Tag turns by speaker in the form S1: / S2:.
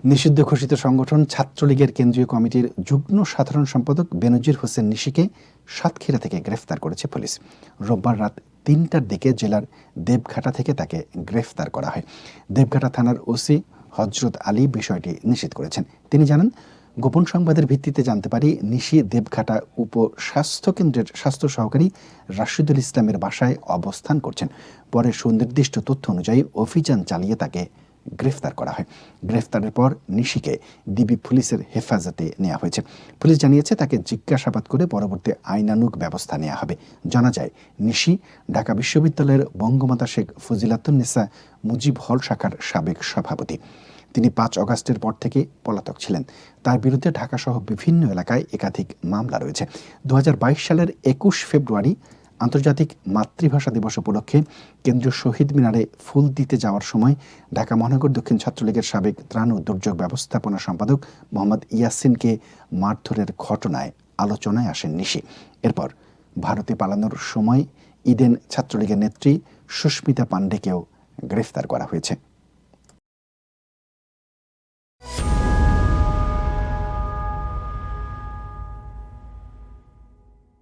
S1: নিষিদ্ধ ঘোষিত সংগঠন ছাত্রলীগের কেন্দ্রীয় কমিটির যুগ্ম সাধারণ সম্পাদক বেনজির হোসেন নিশিকে সাতক্ষীরা থেকে গ্রেফতার করেছে পুলিশ। রোববার রাত ৩টার দিকে জেলার দেবঘাটা থেকে তাকে গ্রেফতার করা হয়। দেবঘাটা থানার ওসি হজরত আলী বিষয়টি নিশ্চিত করেছেন। তিনি জানান, গোপন সংবাদের ভিত্তিতে জানতে পারি নিশি দেবঘাটা উপস্বাস্থ্য কেন্দ্রের স্বাস্থ্য সহকারী রাশিদুল ইসলামের বাসায় অবস্থান করছেন। পরে সুনির্দিষ্ট তথ্য অনুযায়ী অভিযান চালিয়ে তাকে গ্রেফতার করা হয়। গ্রেফতারের পর নিশিকে ডিবি পুলিশের হেফাজতে নেওয়া হয়েছে। পুলিশ জানিয়েছে, তাকে জিজ্ঞাসাবাদ করে পরবর্তী আইনানুগ ব্যবস্থা নেওয়া হবে। জানা যায়, নিশি ঢাকা বিশ্ববিদ্যালয়ের বঙ্গমাতা শেখ ফজিলাতুন্নেসা মুজিব হল শাখার সাবেক সভাপতি। তিনি ৫ অগাস্টের পর থেকে পলাতক ছিলেন। তার বিরুদ্ধে ঢাকাসহ বিভিন্ন এলাকায় একাধিক মামলা রয়েছে। ২০২২ সালের ২১ ফেব্রুয়ারি আন্তর্জাতিক মাতৃভাষা দিবস উপলক্ষে কেন্দ্রীয় শহীদ মিনারে ফুল দিতে যাওয়ার সময় ঢাকা মহানগর দক্ষিণ ছাত্রলীগের সাবেক ত্রাণ ও দুর্যোগ ব্যবস্থাপনা সম্পাদক মোহাম্মদ ইয়াসিনকে মারধরের ঘটনায় আলোচনায় আসেন নিশি। এরপর ভারতে পালানোর সময় ইডেন ছাত্রলীগের নেত্রী সুস্মিতা পাণ্ডেকেও গ্রেফতার করা হয়েছে।